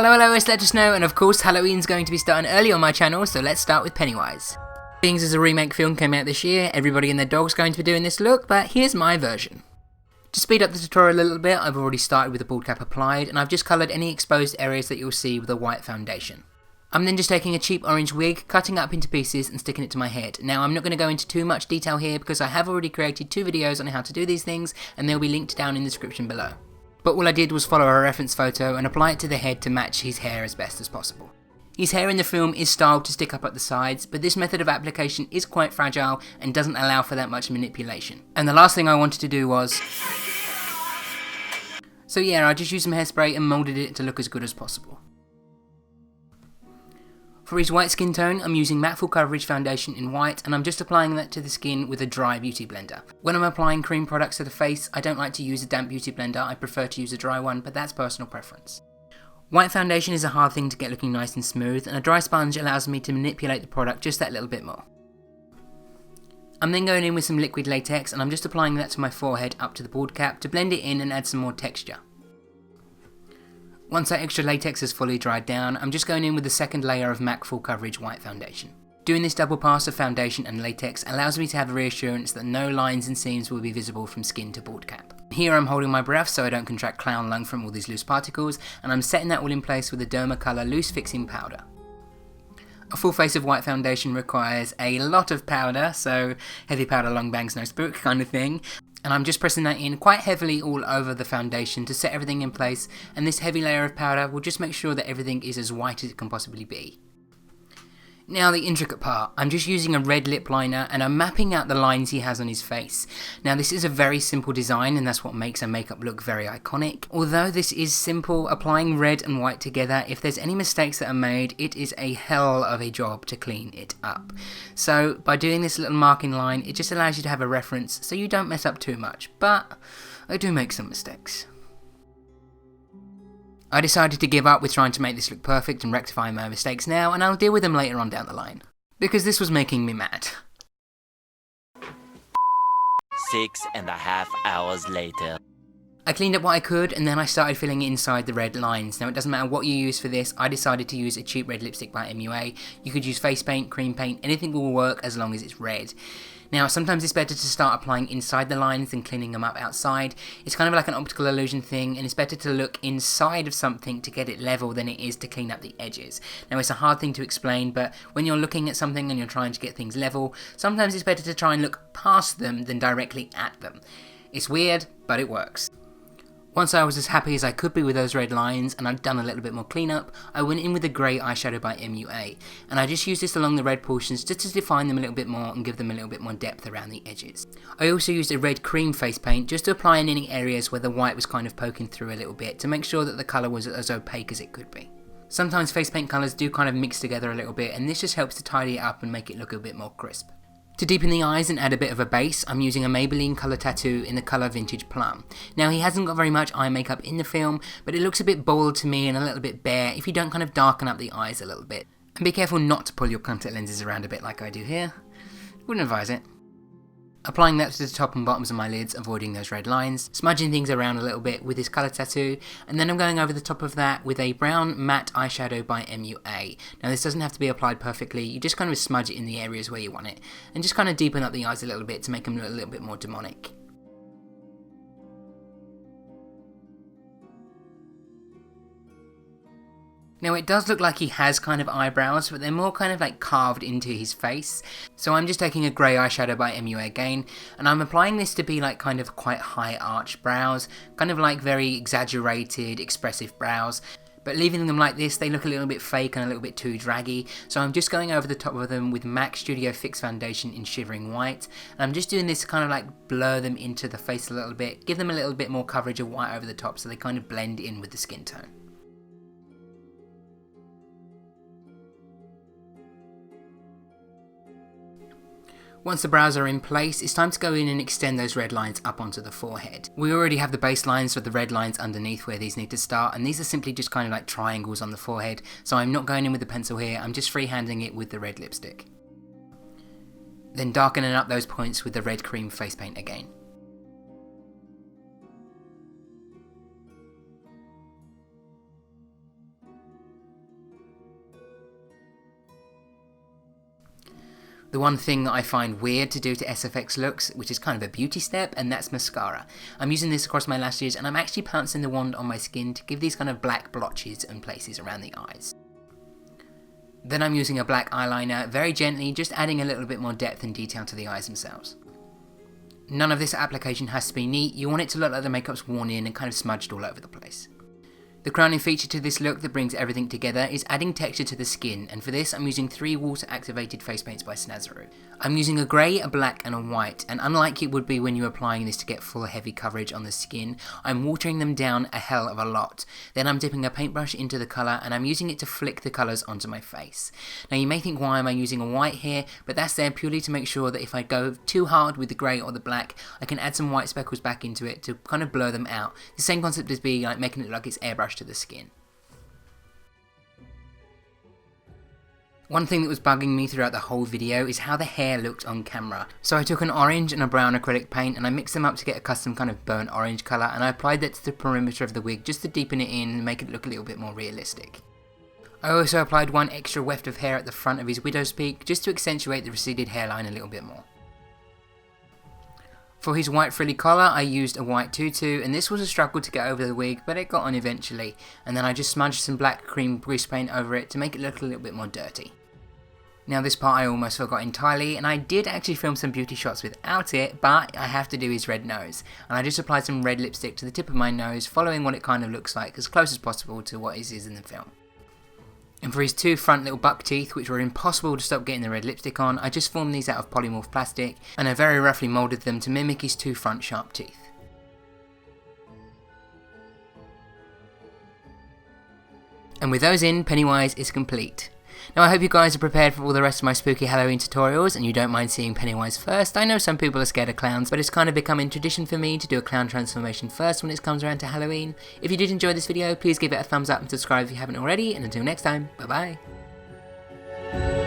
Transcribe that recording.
Hello, it's Let Us Know, and of course Halloween's going to be starting early on my channel, so let's start with Pennywise. Being as a remake film came out this year, everybody and their dog's going to be doing this look, but here's my version. To speed up the tutorial a little bit, I've already started with the bald cap applied, and I've just coloured any exposed areas that you'll see with a white foundation. I'm then just taking a cheap orange wig, cutting it up into pieces and sticking it to my head. Now I'm not going to go into too much detail here because I have already created 2 videos on how to do these things, and they'll be linked down in the description below. But all I did was follow a reference photo and apply it to the head to match his hair as best as possible. His hair in the film is styled to stick up at the sides, but this method of application is quite fragile and doesn't allow for that much manipulation. And the last thing I wanted to do was... So yeah, I just used some hairspray and moulded it to look as good as possible. For his white skin tone, I'm using Matte Full Coverage foundation in white, and I'm just applying that to the skin with a dry beauty blender. When I'm applying cream products to the face, I don't like to use a damp beauty blender, I prefer to use a dry one, but that's personal preference. White foundation is a hard thing to get looking nice and smooth, and a dry sponge allows me to manipulate the product just that little bit more. I'm then going in with some liquid latex, and I'm just applying that to my forehead up to the bald cap to blend it in and add some more texture. Once that extra latex has fully dried down, I'm just going in with the second layer of MAC Full Coverage white foundation. Doing this double pass of foundation and latex allows me to have a reassurance that no lines and seams will be visible from skin to bald cap. Here I'm holding my breath so I don't contract clown lung from all these loose particles, and I'm setting that all in place with the Dermacolor Loose Fixing Powder. A full face of white foundation requires a lot of powder, so heavy powder, long bangs, no spook kind of thing. And I'm just pressing that in quite heavily all over the foundation to set everything in place, and this heavy layer of powder will just make sure that everything is as white as it can possibly be. Now the intricate part, I'm just using a red lip liner and I'm mapping out the lines he has on his face. Now this is a very simple design and that's what makes a makeup look very iconic. Although this is simple, applying red and white together, if there's any mistakes that are made, it is a hell of a job to clean it up. So by doing this little marking line, it just allows you to have a reference so you don't mess up too much, but I do make some mistakes. I decided to give up with trying to make this look perfect and rectify my mistakes now, and I'll deal with them later on down the line. Because this was making me mad. 6.5 hours later. I cleaned up what I could, and then I started filling inside the red lines. Now it doesn't matter what you use for this, I decided to use a cheap red lipstick by MUA. You could use face paint, cream paint, anything will work as long as it's red. Now sometimes it's better to start applying inside the lines than cleaning them up outside. It's kind of like an optical illusion thing, and it's better to look inside of something to get it level than it is to clean up the edges. Now it's a hard thing to explain, but when you're looking at something and you're trying to get things level, sometimes it's better to try and look past them than directly at them. It's weird, but it works. Once I was as happy as I could be with those red lines and I'd done a little bit more cleanup, I went in with the grey eyeshadow by MUA, and I just used this along the red portions just to define them a little bit more and give them a little bit more depth around the edges. I also used a red cream face paint just to apply in any areas where the white was kind of poking through a little bit to make sure that the colour was as opaque as it could be. Sometimes face paint colours do kind of mix together a little bit, and this just helps to tidy it up and make it look a bit more crisp. To deepen the eyes and add a bit of a base, I'm using a Maybelline Colour Tattoo in the colour Vintage Plum. Now he hasn't got very much eye makeup in the film, but it looks a bit bold to me and a little bit bare if you don't kind of darken up the eyes a little bit. And be careful not to pull your contact lenses around a bit like I do here. Wouldn't advise it. Applying that to the top and bottoms of my lids, avoiding those red lines, smudging things around a little bit with this colour tattoo, and then I'm going over the top of that with a brown matte eyeshadow by MUA. Now this doesn't have to be applied perfectly, you just kind of smudge it in the areas where you want it, and just kind of deepen up the eyes a little bit to make them look a little bit more demonic. Now it does look like he has kind of eyebrows, but they're more kind of like carved into his face. So I'm just taking a grey eyeshadow by MUA again, and I'm applying this to be like kind of quite high arched brows, kind of like very exaggerated, expressive brows. But leaving them like this, they look a little bit fake and a little bit too draggy, so I'm just going over the top of them with MAC Studio Fix Foundation in Shivering White, and I'm just doing this to kind of like blur them into the face a little bit, give them a little bit more coverage of white over the top so they kind of blend in with the skin tone. Once the brows are in place, it's time to go in and extend those red lines up onto the forehead. We already have the base lines for the red lines underneath where these need to start, and these are simply just kind of like triangles on the forehead, so I'm not going in with the pencil here, I'm just freehanding it with the red lipstick. Then darkening up those points with the red cream face paint again. The one thing that I find weird to do to SFX looks, which is kind of a beauty step, and that's mascara. I'm using this across my lashes, and I'm actually pouncing the wand on my skin to give these kind of black blotches and places around the eyes. Then I'm using a black eyeliner, very gently, just adding a little bit more depth and detail to the eyes themselves. None of this application has to be neat, you want it to look like the makeup's worn in and kind of smudged all over the place. The crowning feature to this look that brings everything together is adding texture to the skin, and for this I'm using 3 water activated face paints by Snazaroo. I'm using a grey, a black and a white, and unlike it would be when you're applying this to get full heavy coverage on the skin, I'm watering them down a hell of a lot. Then I'm dipping a paintbrush into the colour and I'm using it to flick the colours onto my face. Now you may think, why am I using a white here, but that's there purely to make sure that if I go too hard with the grey or the black, I can add some white speckles back into it to kind of blur them out. The same concept as being like making it look like it's airbrushed to the skin. One thing that was bugging me throughout the whole video is how the hair looked on camera. So I took an orange and a brown acrylic paint and I mixed them up to get a custom kind of burnt orange colour, and I applied that to the perimeter of the wig just to deepen it in and make it look a little bit more realistic. I also applied one extra weft of hair at the front of his widow's peak just to accentuate the receded hairline a little bit more. For his white frilly collar I used a white tutu, and this was a struggle to get over the wig, but it got on eventually, and then I just smudged some black cream grease paint over it to make it look a little bit more dirty. Now this part I almost forgot entirely, and I did actually film some beauty shots without it, but I have to do his red nose, and I just applied some red lipstick to the tip of my nose, following what it kind of looks like as close as possible to what it is in the film. And for his 2 front little buck teeth, which were impossible to stop getting the red lipstick on, I just formed these out of polymorph plastic, and I very roughly moulded them to mimic his 2 front sharp teeth. And with those in, Pennywise is complete. Now I hope you guys are prepared for all the rest of my spooky Halloween tutorials and you don't mind seeing Pennywise first. I know some people are scared of clowns, but it's kind of becoming tradition for me to do a clown transformation first when it comes around to Halloween. If you did enjoy this video, please give it a thumbs up and subscribe if you haven't already, and until next time, bye bye.